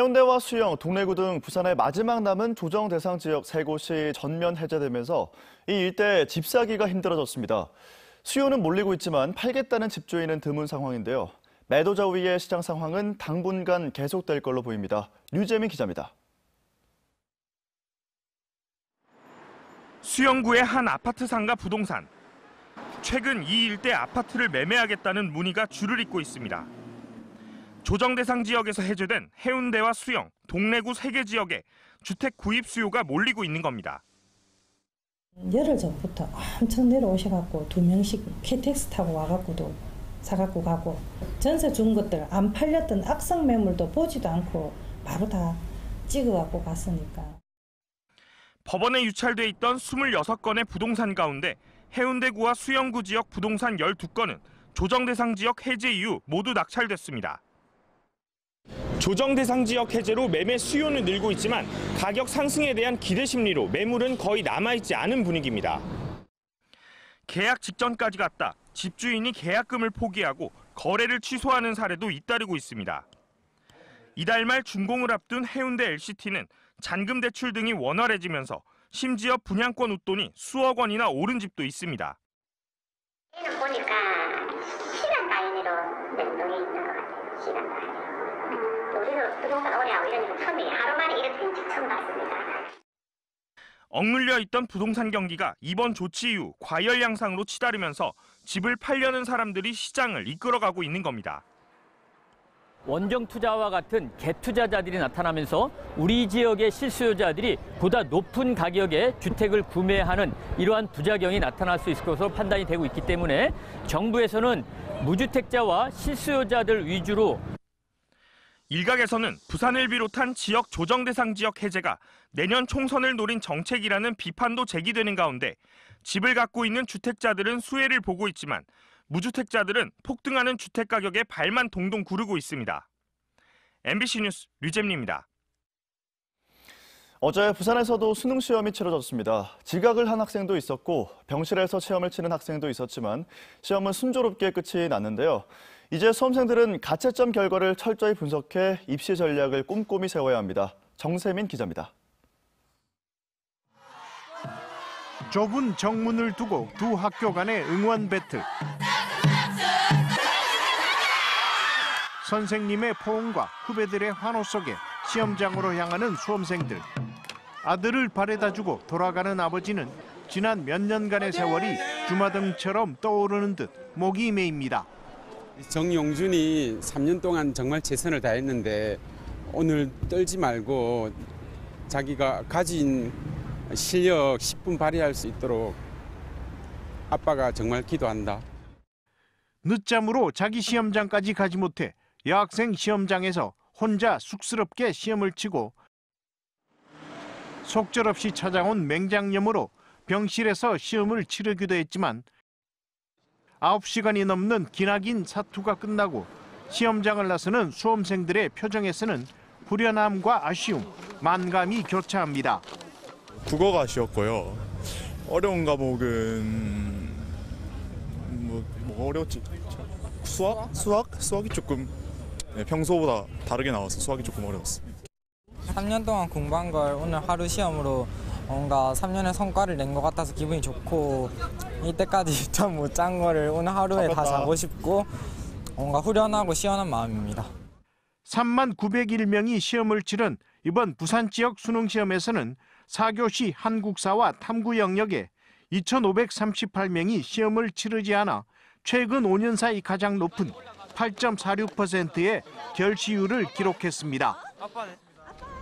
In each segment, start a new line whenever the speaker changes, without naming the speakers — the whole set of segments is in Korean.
해운대와 수영, 동래구 등 부산의 마지막 남은 조정 대상 지역 3곳이 전면 해제되면서 이 일대 집 사기가 힘들어졌습니다. 수요는 몰리고 있지만 팔겠다는 집주인은 드문 상황인데요. 매도자 위의 시장 상황은 당분간 계속될 걸로 보입니다. 류재민 기자입니다.
수영구의 한 아파트 상가 부동산. 최근 이 일대 아파트를 매매하겠다는 문의가 줄을 잇고 있습니다. 조정 대상 지역에서 해제된 해운대와 수영, 동래구 3개 지역에 주택 구입 수요가 몰리고 있는 겁니다.
열흘 전부터 엄청 내려오셔갖고 2명씩 KTX 타고 와갖고도 사갖고 가고 전세 준 것들 안 팔렸던 악성 매물도 보지도 않고 바로 다 찍어갖고 갔으니까.
법원에 유찰돼 있던 26건의 부동산 가운데 해운대구와 수영구 지역 부동산 12건은 조정 대상 지역 해제 이후 모두 낙찰됐습니다. 조정 대상 지역 해제로 매매 수요는 늘고 있지만 가격 상승에 대한 기대 심리로 매물은 거의 남아있지 않은 분위기입니다. 계약 직전까지 갔다 집주인이 계약금을 포기하고 거래를 취소하는 사례도 잇따르고 있습니다. 이달 말 준공을 앞둔 해운대 LCT는 잔금 대출 등이 원활해지면서 심지어 분양권 웃돈이 수억 원이나 오른 집도 있습니다.
얘는 보니까 시간 단위로 변동이 있는 것 같아요. 시간 단위. 우리도 부동산 오래 하고 이런 일 처음이에요. 하루 만에 이렇게 된 집 처음 봤습니다.
억눌려 있던 부동산 경기가 이번 조치 이후 과열 양상으로 치달으면서 집을 팔려는 사람들이 시장을 이끌어가고 있는 겁니다.
원정 투자와 같은 갭투자자들이 나타나면서 우리 지역의 실수요자들이 보다 높은 가격에 주택을 구매하는 이러한 부작용이 나타날 수 있을 것으로 판단이 되고 있기 때문에 정부에서는 무주택자와 실수요자들 위주로
일각에서는 부산을 비롯한 지역 조정 대상 지역 해제가 내년 총선을 노린 정책이라는 비판도 제기되는 가운데 집을 갖고 있는 주택자들은 수혜를 보고 있지만 무주택자들은 폭등하는 주택 가격에 발만 동동 구르고 있습니다. MBC 뉴스 류재민입니다.
어제 부산에서도 수능 시험이 치러졌습니다. 지각을 한 학생도 있었고 병실에서 시험을 치는 학생도 있었지만 시험은 순조롭게 끝이 났는데요. 이제 수험생들은 가채점 결과를 철저히 분석해 입시 전략을 꼼꼼히 세워야 합니다. 정세민 기자입니다.
좁은 정문을 두고 두 학교 간의 응원 배틀. 선생님의 포옹과 후배들의 환호 속에 시험장으로 향하는 수험생들. 아들을 바래다주고 돌아가는 아버지는 지난 몇 년간의 세월이 주마등처럼 떠오르는 듯 목이 메입니다.
정용준이 3년 동안 정말 최선을 다했는데 오늘 떨지 말고 자기가 가진 실력 10분 발휘할 수 있도록 아빠가 정말 기도한다.
늦잠으로 자기 시험장까지 가지 못해 여학생 시험장에서 혼자 쑥스럽게 시험을 치고 속절없이 찾아온 맹장염으로 병실에서 시험을 치르기도 했지만 9시간이 넘는 기나긴 사투가 끝나고 시험장을 나서는 수험생들의 표정에서는 후련함과 아쉬움, 만감이 교차합니다.
국어가 아쉬웠고요. 어려운 과목은 뭐 어려웠지? 수학이 조금 평소보다 다르게 나와서 수학이 조금 어려웠어요.
3년 동안 공부한 걸 오늘 하루 시험으로 뭔가 3년의 성과를 낸 것 같아서 기분이 좋고 이때까지 참 못 짠 거를 오늘 하루에 다 자고 싶고 뭔가 후련하고 시원한 마음입니다.
3만 901명이 시험을 치른 이번 부산 지역 수능 시험에서는 4교시 한국사와 탐구 영역에 2,538명이 시험을 치르지 않아 최근 5년 사이 가장 높은 8.46%의 결시율을 기록했습니다.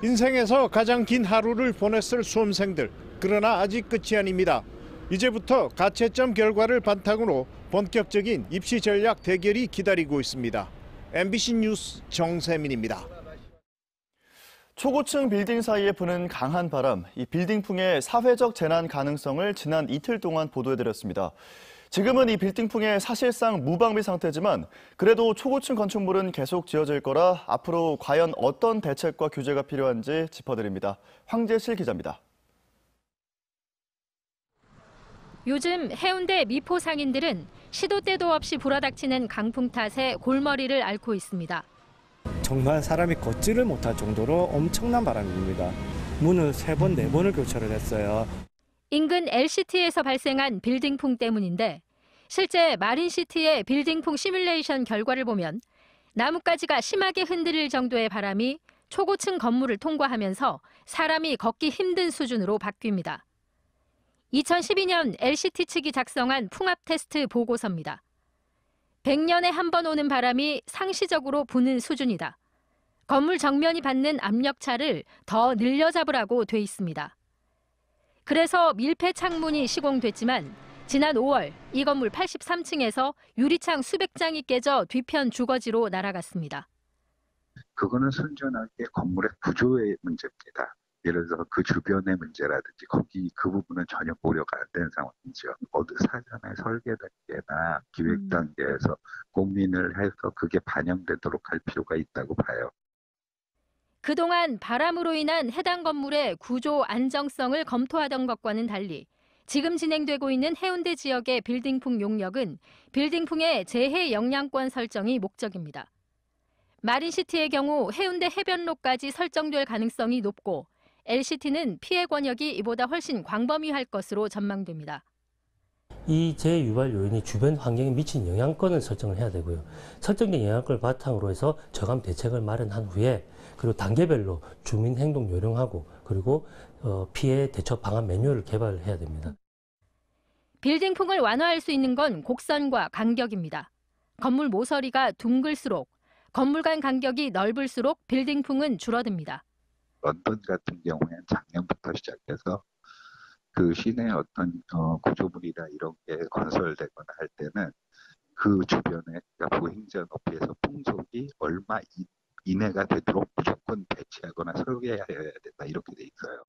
인생에서 가장 긴 하루를 보냈을 수험생들. 그러나 아직 끝이 아닙니다. 이제부터 가채점 결과를 바탕으로 본격적인 입시 전략 대결이 기다리고 있습니다. MBC 뉴스 정세민입니다.
초고층 빌딩 사이에 부는 강한 바람, 이 빌딩풍의 사회적 재난 가능성을 지난 이틀 동안 보도해드렸습니다. 지금은 이 빌딩풍의 사실상 무방비 상태지만 그래도 초고층 건축물은 계속 지어질 거라 앞으로 과연 어떤 대책과 규제가 필요한지 짚어드립니다. 황재실 기자입니다.
요즘 해운대 미포 상인들은 시도 때도 없이 불어닥치는 강풍 탓에 골머리를 앓고 있습니다.
정말 사람이 걷지를 못할 정도로 엄청난 바람이 붑니다. 문을 3번, 4번을 교체를 했어요.
인근 LCT에서 발생한 빌딩풍 때문인데 실제 마린시티의 빌딩풍 시뮬레이션 결과를 보면 나뭇가지가 심하게 흔들릴 정도의 바람이 초고층 건물을 통과하면서 사람이 걷기 힘든 수준으로 바뀝니다. 2012년 LCT 측이 작성한 풍압 테스트 보고서입니다. 100년에 한 번 오는 바람이 상시적으로 부는 수준이다. 건물 정면이 받는 압력차를 더 늘려잡으라고 돼 있습니다. 그래서 밀폐 창문이 시공됐지만 지난 5월 이 건물 83층에서 유리창 수백 장이 깨져 뒤편 주거지로 날아갔습니다.
그거는 순전하게 건물의 구조의 문제입니다. 예를 들어서 그 주변의 문제라든지 거기 그 부분은 전혀 고려가 안 되는 상황이죠. 어느 사전에 설계 단계나 기획 단계에서 고민을 해서 그게 반영되도록 할 필요가 있다고 봐요.
그동안 바람으로 인한 해당 건물의 구조 안정성을 검토하던 것과는 달리 지금 진행되고 있는 해운대 지역의 빌딩풍 용역은 빌딩풍의 재해 영향권 설정이 목적입니다. 마린시티의 경우 해운대 해변로까지 설정될 가능성이 높고 LCT는 피해 권역이 이보다 훨씬 광범위할 것으로 전망됩니다.
이 재해 유발 요인이 주변 환경에 미친 영향권을 설정을 해야 되고요. 설정된 영향권을 바탕으로 해서 저감 대책을 마련한 후에 그리고 단계별로 주민 행동 요령하고 그리고 피해 대처 방안 매뉴얼을 개발해야 됩니다.
빌딩풍을 완화할 수 있는 건 곡선과 간격입니다. 건물 모서리가 둥글수록 건물 간 간격이 넓을수록 빌딩풍은 줄어듭니다.
런던 같은 경우에는 작년부터 시작해서 그 시내 어떤 구조물이나 이런 게 건설되거나 할 때는 그 주변에 그러니까 보행자 높이에서 풍속이 얼마 이내가 되도록 무조건 배치하거나 설계해야 된다 이렇게 돼 있어요.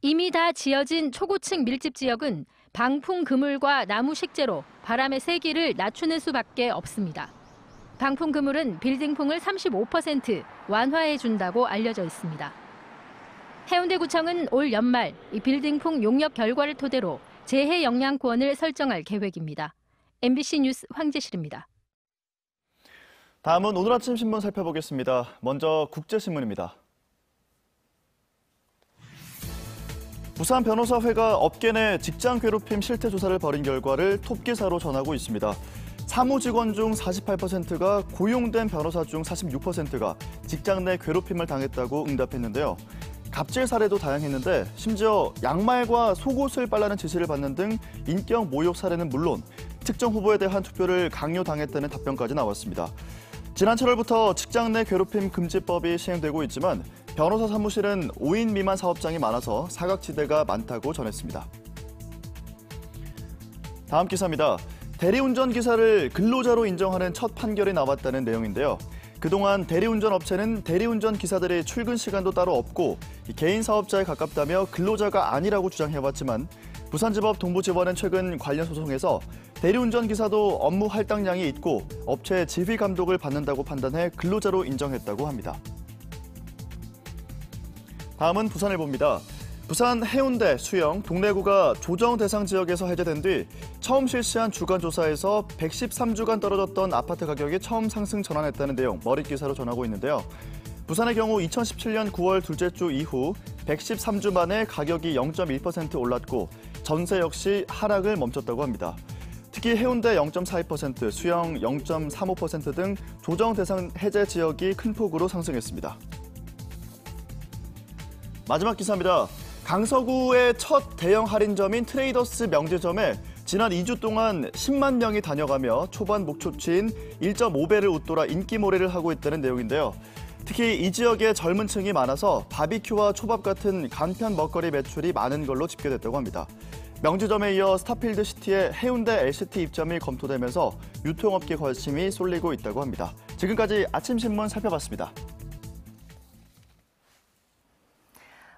이미 다 지어진 초고층 밀집 지역은 방풍 그물과 나무 식재로 바람의 세기를 낮추는 수밖에 없습니다. 방풍 그물은 빌딩풍을 35% 완화해 준다고 알려져 있습니다. 해운대구청은 올 연말 이 빌딩풍 용역 결과를 토대로 재해 영향권을 설정할 계획입니다. MBC 뉴스 황재실입니다.
다음은 오늘 아침 신문 살펴보겠습니다. 먼저 국제신문입니다. 부산 변호사회가 업계 내 직장 괴롭힘 실태 조사를 벌인 결과를 톱기사로 전하고 있습니다. 사무직원 중 48%가 고용된 변호사 중 46%가 직장 내 괴롭힘을 당했다고 응답했는데요. 갑질 사례도 다양했는데 심지어 양말과 속옷을 빨라는 지시를 받는 등 인격 모욕 사례는 물론 특정 후보에 대한 투표를 강요당했다는 답변까지 나왔습니다. 지난 7월부터 직장 내 괴롭힘 금지법이 시행되고 있지만 변호사 사무실은 5인 미만 사업장이 많아서 사각지대가 많다고 전했습니다. 다음 기사입니다. 대리운전 기사를 근로자로 인정하는 첫 판결이 나왔다는 내용인데요. 그동안 대리운전 업체는 대리운전 기사들의 출근 시간도 따로 없고 개인 사업자에 가깝다며 근로자가 아니라고 주장해왔지만 부산지법 동부지원은 최근 관련 소송에서 대리운전 기사도 업무 할당량이 있고 업체 지휘 감독을 받는다고 판단해 근로자로 인정했다고 합니다. 다음은 부산일보입니다. 부산 해운대, 수영, 동래구가 조정 대상 지역에서 해제된 뒤 처음 실시한 주간 조사에서 113주간 떨어졌던 아파트 가격이 처음 상승 전환했다는 내용 머릿기사로 전하고 있는데요. 부산의 경우 2017년 9월 둘째 주 이후 113주 만에 가격이 0.1% 올랐고 전세 역시 하락을 멈췄다고 합니다. 특히 해운대 0.42%, 수영 0.35% 등 조정 대상 해제 지역이 큰 폭으로 상승했습니다. 마지막 기사입니다. 강서구의 첫 대형 할인점인 트레이더스 명재점에 지난 2주 동안 10만 명이 다녀가며 초반 목표치인 1.5배를 웃돌아 인기몰이를 하고 있다는 내용인데요. 특히 이 지역에 젊은 층이 많아서 바비큐와 초밥 같은 간편 먹거리 매출이 많은 걸로 집계됐다고 합니다. 명지점에 이어 스타필드 시티의 해운대 LCT 입점이 검토되면서 유통업계 관심이 쏠리고 있다고 합니다. 지금까지 아침 신문 살펴봤습니다.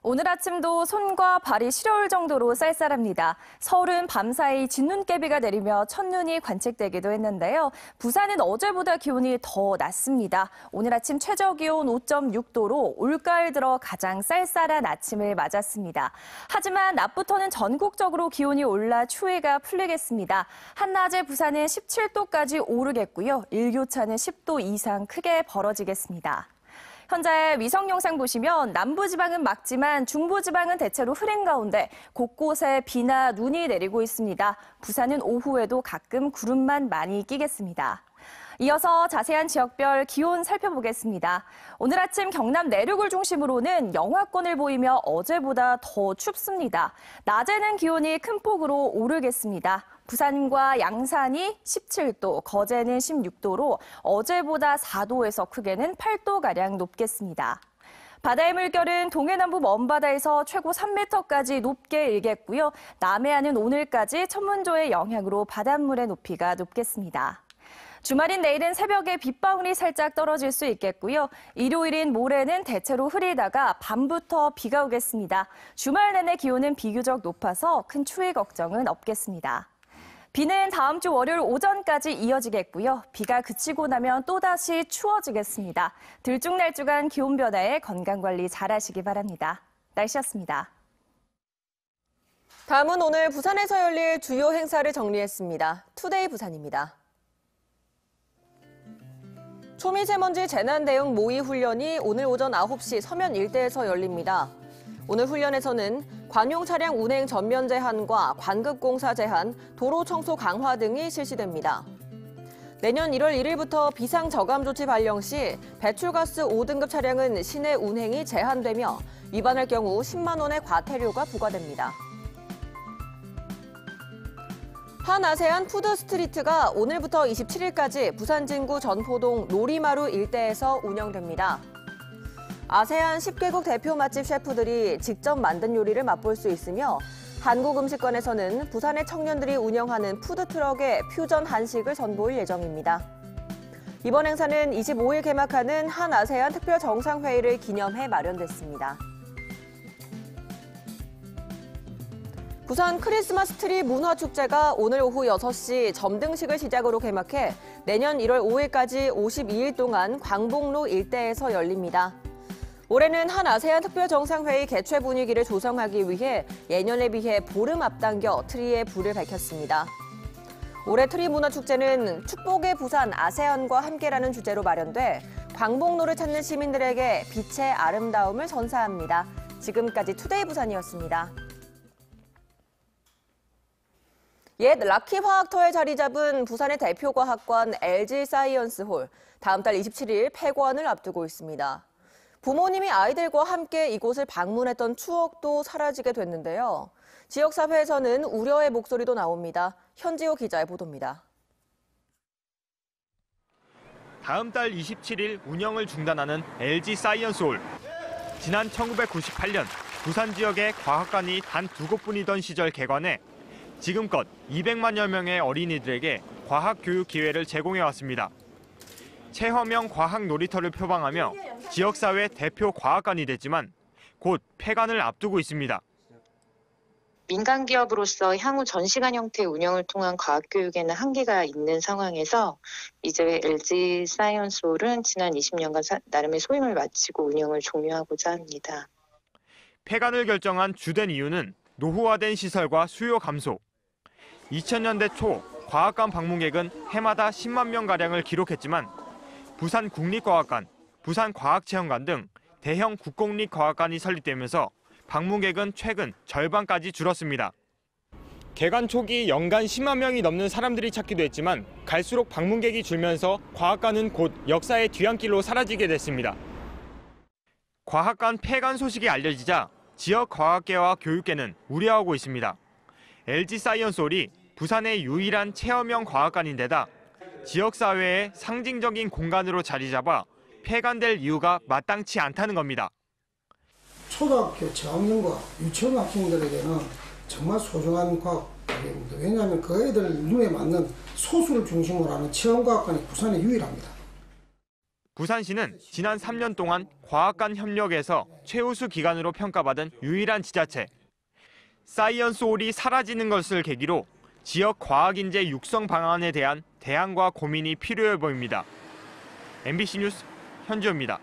오늘 아침도 손과 발이 시려울 정도로 쌀쌀합니다. 서울은 밤사이 진눈깨비가 내리며 첫눈이 관측되기도 했는데요. 부산은 어제보다 기온이 더 낮습니다. 오늘 아침 최저기온 5.6도로 올가을 들어 가장 쌀쌀한 아침을 맞았습니다. 하지만 낮부터는 전국적으로 기온이 올라 추위가 풀리겠습니다. 한낮에 부산은 17도까지 오르겠고요. 일교차는 10도 이상 크게 벌어지겠습니다. 현재 위성 영상 보시면 남부지방은 맑지만 중부지방은 대체로 흐린 가운데 곳곳에 비나 눈이 내리고 있습니다. 부산은 오후에도 가끔 구름만 많이 끼겠습니다. 이어서 자세한 지역별 기온 살펴보겠습니다. 오늘 아침 경남 내륙을 중심으로는 영하권을 보이며 어제보다 더 춥습니다. 낮에는 기온이 큰 폭으로 오르겠습니다. 부산과 양산이 17도, 거제는 16도로 어제보다 4도에서 크게는 8도가량 높겠습니다. 바다의 물결은 동해남부 먼바다에서 최고 3m까지 높게 일겠고요. 남해안은 오늘까지 천문조의 영향으로 바닷물의 높이가 높겠습니다. 주말인 내일은 새벽에 빗방울이 살짝 떨어질 수 있겠고요. 일요일인 모레는 대체로 흐리다가 밤부터 비가 오겠습니다. 주말 내내 기온은 비교적 높아서 큰 추위 걱정은 없겠습니다. 비는 다음 주 월요일 오전까지 이어지겠고요. 비가 그치고 나면 또다시 추워지겠습니다. 들쭉날쭉한 기온 변화에 건강관리 잘하시기 바랍니다. 날씨였습니다.
다음은 오늘 부산에서 열릴 주요 행사를 정리했습니다. 투데이 부산입니다. 초미세먼지 재난 대응 모의 훈련이 오늘 오전 9시 서면 일대에서 열립니다. 오늘 훈련에서는 관용 차량 운행 전면 제한과 관급공사 제한, 도로 청소 강화 등이 실시됩니다. 내년 1월 1일부터 비상저감 조치 발령 시 배출가스 5등급 차량은 시내 운행이 제한되며 위반할 경우 10만 원의 과태료가 부과됩니다. 한아세안 푸드스트리트가 오늘부터 27일까지 부산 진구 전포동 놀이마루 일대에서 운영됩니다. 아세안 10개국 대표 맛집 셰프들이 직접 만든 요리를 맛볼 수 있으며 한국음식관에서는 부산의 청년들이 운영하는 푸드트럭에 퓨전 한식을 선보일 예정입니다. 이번 행사는 25일 개막하는 한아세안 특별정상회의를 기념해 마련됐습니다. 부산 크리스마스 트리 문화축제가 오늘 오후 6시 점등식을 시작으로 개막해 내년 1월 5일까지 52일 동안 광복로 일대에서 열립니다. 올해는 한아세안 특별정상회의 개최 분위기를 조성하기 위해 예년에 비해 보름 앞당겨 트리에 불을 밝혔습니다. 올해 트리 문화축제는 축복의 부산 아세안과 함께라는 주제로 마련돼 광복로를 찾는 시민들에게 빛의 아름다움을 선사합니다. 지금까지 투데이 부산이었습니다. 옛 락키 화학터에 자리 잡은 부산의 대표 과학관 LG 사이언스홀, 다음 달 27일 폐관을 앞두고 있습니다. 부모님이 아이들과 함께 이곳을 방문했던 추억도 사라지게 됐는데요. 지역사회에서는 우려의 목소리도 나옵니다. 현지호 기자의 보도입니다.
다음 달 27일 운영을 중단하는 LG 사이언스홀. 지난 1998년 부산 지역의 과학관이 단 2곳뿐이던 시절 개관해 지금껏 200만여 명의 어린이들에게 과학 교육 기회를 제공해왔습니다. 체험형 과학 놀이터를 표방하며 지역사회 대표 과학관이 됐지만 곧 폐관을 앞두고 있습니다.
민간 기업으로서 향후 전시관 형태의 운영을 통한 과학교육에는 한계가 있는 상황에서 이제 LG 사이언스홀은 지난 20년간 나름의 소임을 마치고 운영을 종료하고자 합니다.
폐관을 결정한 주된 이유는 노후화된 시설과 수요 감소. 2000년대 초 과학관 방문객은 해마다 10만 명가량을 기록했지만 부산 국립과학관, 부산과학체험관 등 대형 국공립과학관이 설립되면서 방문객은 최근 절반까지 줄었습니다. 개관 초기 연간 10만 명이 넘는 사람들이 찾기도 했지만 갈수록 방문객이 줄면서 과학관은 곧 역사의 뒤안길로 사라지게 됐습니다. 과학관 폐관 소식이 알려지자 지역 과학계와 교육계는 우려하고 있습니다. LG 사이언스홀이 부산의 유일한 체험형 과학관인데다 지역사회의 상징적인 공간으로 자리 잡아 폐관될 이유가 마땅치 않다는 겁니다.
초등학교 저학년과 유치원 학생들에게는 정말 소중한 과학관입니다. 왜냐하면 그 애들 눈에 맞는 소수를 중심으로 하는 체험과학관이 부산에 유일합니다.
부산시는 지난 3년 동안 과학 간 협력에서 최우수 기관으로 평가받은 유일한 지자체. 사이언스홀이 사라지는 것을 계기로 지역 과학인재 육성 방안에 대한 대안과 고민이 필요해 보입니다. MBC 뉴스 현주입니다.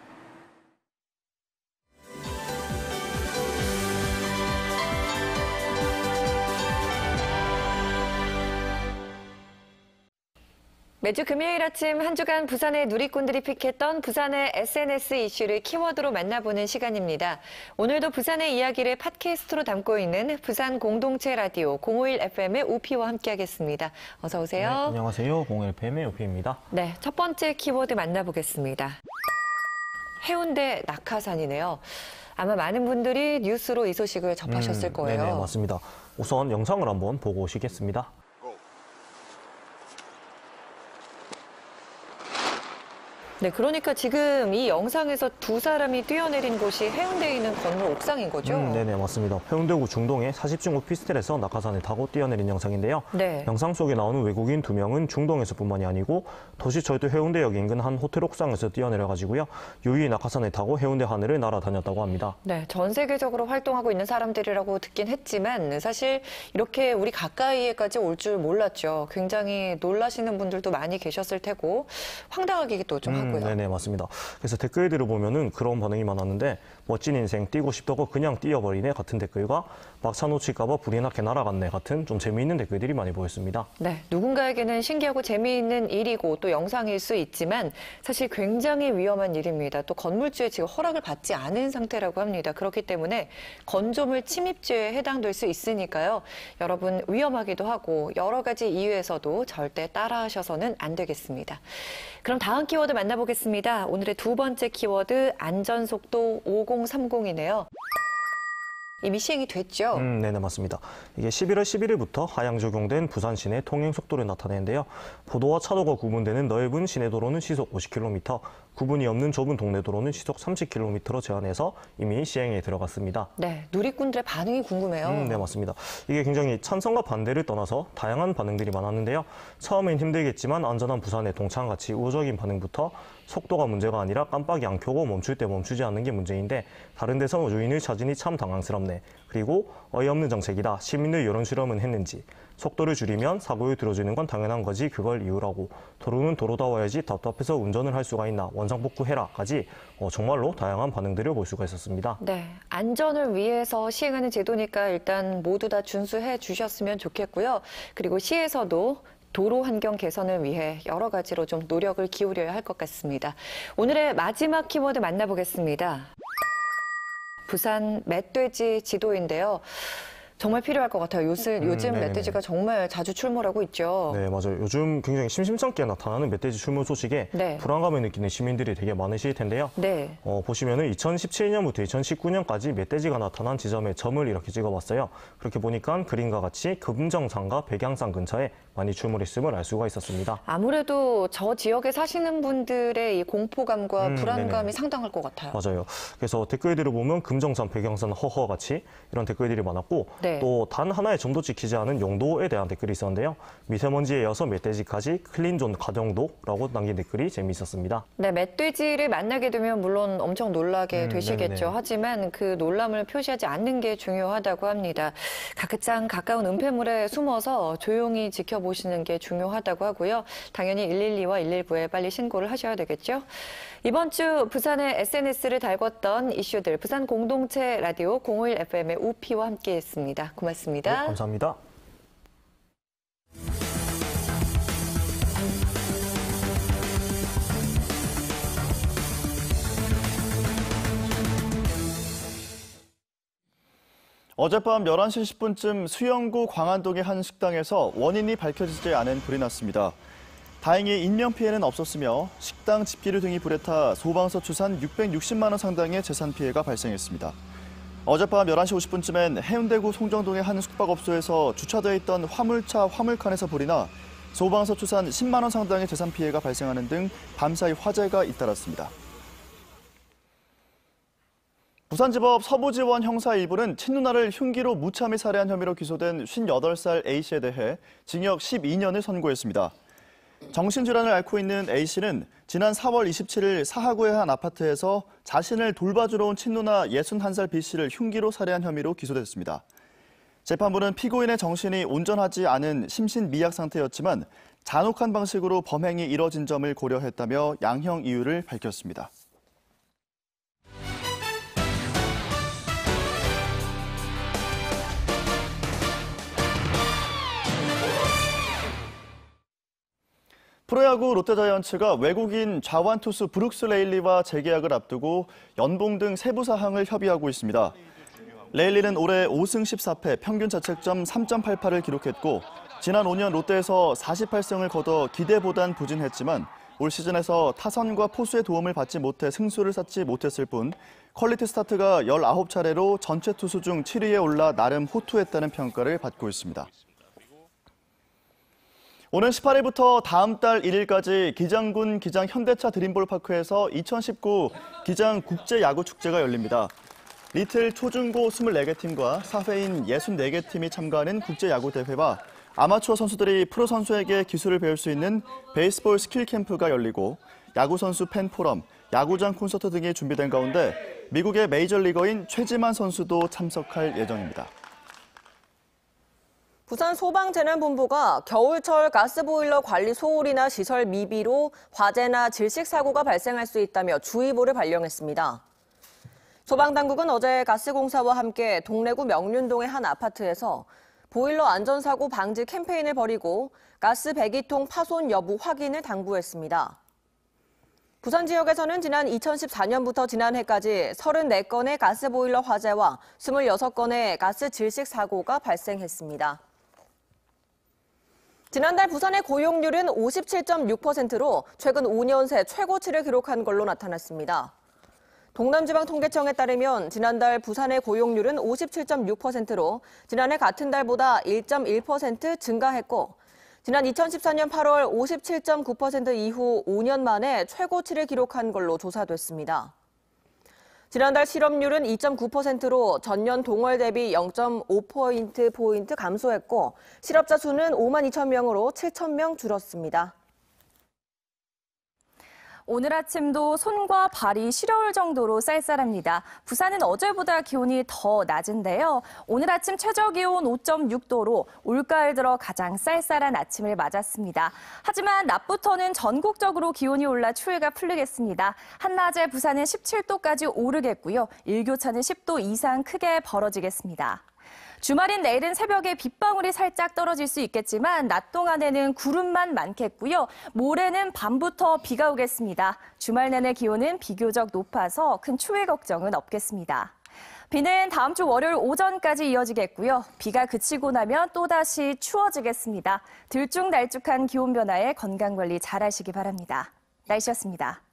매주 금요일 아침 한 주간 부산의 누리꾼들이 픽했던 부산의 SNS 이슈를 키워드로 만나보는 시간입니다. 오늘도 부산의 이야기를 팟캐스트로 담고 있는 부산 공동체 라디오 051FM의 우피와 함께하겠습니다. 어서 오세요.
네, 안녕하세요. 051FM의 우피입니다.
네, 첫 번째 키워드 만나보겠습니다. 해운대 낙하산이네요. 아마 많은 분들이 뉴스로 이 소식을 접하셨을 거예요.
네, 맞습니다. 우선 영상을 한번 보고 오시겠습니다.
네, 그러니까 지금 이 영상에서 두 사람이 뛰어내린 곳이 해운대에 있는 건물 옥상인 거죠?
네네, 맞습니다. 해운대구 중동의 40층 오피스텔에서 낙하산을 타고 뛰어내린 영상인데요.
네.
영상 속에 나오는 외국인 2명은 중동에서뿐만이 아니고 도시철도 해운대역 인근 한 호텔 옥상에서 뛰어내려가지고요. 유유히 낙하산을 타고 해운대 하늘을 날아다녔다고 합니다.
네, 전 세계적으로 활동하고 있는 사람들이라고 듣긴 했지만 사실 이렇게 우리 가까이에까지 올 줄 몰랐죠. 굉장히 놀라시는 분들도 많이 계셨을 테고 황당하기도 좀 하고요.
네네, 맞습니다. 그래서 댓글들을 보면은 그런 반응이 많았는데 멋진 인생 뛰고 싶다고 그냥 뛰어버리네 같은 댓글과 막차 놓칠까봐 불이 나게 날아갔네 같은 좀 재미있는 댓글들이 많이 보였습니다.
네, 누군가에게는 신기하고 재미있는 일이고 또 영상일 수 있지만 사실 굉장히 위험한 일입니다. 또 건물주에 지금 허락을 받지 않은 상태라고 합니다. 그렇기 때문에 건조물 침입죄에 해당될 수 있으니까요. 여러분 위험하기도 하고 여러 가지 이유에서도 절대 따라하셔서는 안 되겠습니다. 그럼 다음 키워드 만나보겠습니다. 오늘의 두 번째 키워드 안전속도 5030이네요. 이미 시행이 됐죠?
네네, 맞습니다. 이게 11월 11일부터 하향 적용된 부산 시내 통행 속도를 나타내는데요. 보도와 차도가 구분되는 넓은 시내 도로는 시속 50km, 구분이 없는 좁은 동네 도로는 시속 30km로 제한해서 이미 시행에 들어갔습니다.
네, 누리꾼들의 반응이 궁금해요.
네, 맞습니다. 이게 굉장히 찬성과 반대를 떠나서 다양한 반응들이 많았는데요. 처음엔 힘들겠지만 안전한 부산의 동창같이 우호적인 반응부터 속도가 문제가 아니라 깜빡이 안 켜고 멈출 때 멈추지 않는 게 문제인데 다른 데서 유인을 찾으니 참 당황스럽네. 그리고 어이없는 정책이다. 시민들 여론 실험은 했는지. 속도를 줄이면 사고를 들어주는 건 당연한 거지 그걸 이유라고. 도로는 도로다워야지 답답해서 운전을 할 수가 있나. 원상복구해라까지 정말로 다양한 반응들을 볼 수가 있었습니다.
네, 안전을 위해서 시행하는 제도니까 일단 모두 다 준수해 주셨으면 좋겠고요. 그리고 시에서도 도로 환경 개선을 위해 여러 가지로 좀 노력을 기울여야 할 것 같습니다. 오늘의 마지막 키워드 만나보겠습니다. 부산 멧돼지 지도인데요. 정말 필요할 것 같아요. 요즘 멧돼지가 정말 자주 출몰하고 있죠.
네, 맞아요. 요즘 굉장히 심심찮게 나타나는 멧돼지 출몰 소식에 불안감을 느끼는 시민들이 되게 많으실 텐데요.
네.
보시면은 2017년부터 2019년까지 멧돼지가 나타난 지점의 점을 이렇게 찍어봤어요. 그렇게 보니까 그림과 같이 금정산과 백양산 근처에 많이 출몰했음을 알 수가 있었습니다.
아무래도 저 지역에 사시는 분들의 이 공포감과 불안감이 상당할 것 같아요.
맞아요. 그래서 댓글들을 보면 금정산, 백양산, 허허 같이 이런 댓글들이 많았고 또 단 하나의 점도 지키지 않은 용도에 대한 댓글이 있었는데요. 미세먼지에 이어서 멧돼지까지 클린존 가정도라고 남긴 댓글이 재미있었습니다.
네, 멧돼지를 만나게 되면 물론 엄청 놀라게 되시겠죠. 하지만 그 놀람을 표시하지 않는 게 중요하다고 합니다. 가장 가까운 은폐물에 숨어서 조용히 지켜보시는 게 중요하다고 하고요. 당연히 112와 119에 빨리 신고를 하셔야 되겠죠. 이번 주 부산의 SNS를 달궜던 이슈들 부산 공동체 라디오 051FM의 우피와 함께했습니다. 고맙습니다.
네, 감사합니다.
어젯밤 11시 10분쯤 수영구 광안동의 한 식당에서 원인이 밝혀지지 않은 불이 났습니다. 다행히 인명피해는 없었으며 식당 집기류 등이 불에 타 소방서 추산 660만 원 상당의 재산 피해가 발생했습니다. 어젯밤 11시 50분쯤엔 해운대구 송정동의 한 숙박업소에서 주차되어 있던 화물차 화물칸에서 불이 나 소방서 추산 10만 원 상당의 재산 피해가 발생하는 등 밤사이 화재가 잇따랐습니다. 부산지법 서부지원 형사 1부는 친누나를 흉기로 무참히 살해한 혐의로 기소된 58살 A씨에 대해 징역 12년을 선고했습니다. 정신질환을 앓고 있는 A씨는 지난 4월 27일 사하구의 한 아파트에서 자신을 돌봐주러 온 친누나 61살 B씨를 흉기로 살해한 혐의로 기소됐습니다. 재판부는 피고인의 정신이 온전하지 않은 심신미약 상태였지만 잔혹한 방식으로 범행이 이뤄진 점을 고려했다며 양형 이유를 밝혔습니다. 프로야구 롯데자이언츠가 외국인 좌완 투수 브룩스 레일리와 재계약을 앞두고 연봉 등 세부 사항을 협의하고 있습니다. 레일리는 올해 5승 14패, 평균 자책점 3.88을 기록했고 지난 5년 롯데에서 48승을 거둬 기대보단 부진했지만 올 시즌에서 타선과 포수의 도움을 받지 못해 승수를 쌓지 못했을 뿐 퀄리티 스타트가 19차례로 전체 투수 중 7위에 올라 나름 호투했다는 평가를 받고 있습니다. 오는 18일부터 다음 달 1일까지 기장군 기장 현대차 드림볼파크에서 2019 기장 국제야구축제가 열립니다. 리틀 초중고 24개 팀과 사회인 64개 팀이 참가하는 국제야구대회와 아마추어 선수들이 프로 선수에게 기술을 배울 수 있는 베이스볼 스킬 캠프가 열리고 야구선수 팬포럼, 야구장 콘서트 등이 준비된 가운데 미국의 메이저리거인 최지만 선수도 참석할 예정입니다.
부산 소방재난본부가 겨울철 가스보일러 관리 소홀이나 시설 미비로 화재나 질식 사고가 발생할 수 있다며 주의보를 발령했습니다. 소방당국은 어제 가스공사와 함께 동래구 명륜동의 한 아파트에서 보일러 안전사고 방지 캠페인을 벌이고 가스 배기통 파손 여부 확인을 당부했습니다. 부산 지역에서는 지난 2014년부터 지난해까지 34건의 가스보일러 화재와 26건의 가스 질식 사고가 발생했습니다. 지난달 부산의 고용률은 57.6%로 최근 5년 새 최고치를 기록한 걸로 나타났습니다. 동남지방통계청에 따르면 지난달 부산의 고용률은 57.6%로 지난해 같은 달보다 1.1% 증가했고 지난 2014년 8월 57.9% 이후 5년 만에 최고치를 기록한 걸로 조사됐습니다. 지난달 실업률은 2.9%로 전년 동월 대비 0.5포인트 감소했고 실업자 수는 5만 2천 명으로 7천 명 줄었습니다.
오늘 아침도 손과 발이 시려울 정도로 쌀쌀합니다. 부산은 어제보다 기온이 더 낮은데요. 오늘 아침 최저기온 5.6도로 올가을 들어 가장 쌀쌀한 아침을 맞았습니다. 하지만 낮부터는 전국적으로 기온이 올라 추위가 풀리겠습니다. 한낮에 부산은 17도까지 오르겠고요. 일교차는 10도 이상 크게 벌어지겠습니다. 주말인 내일은 새벽에 빗방울이 살짝 떨어질 수 있겠지만 낮 동안에는 구름만 많겠고요. 모레는 밤부터 비가 오겠습니다. 주말 내내 기온은 비교적 높아서 큰 추위 걱정은 없겠습니다. 비는 다음 주 월요일 오전까지 이어지겠고요. 비가 그치고 나면 또다시 추워지겠습니다. 들쭉날쭉한 기온 변화에 건강관리 잘 하시기 바랍니다. 날씨였습니다.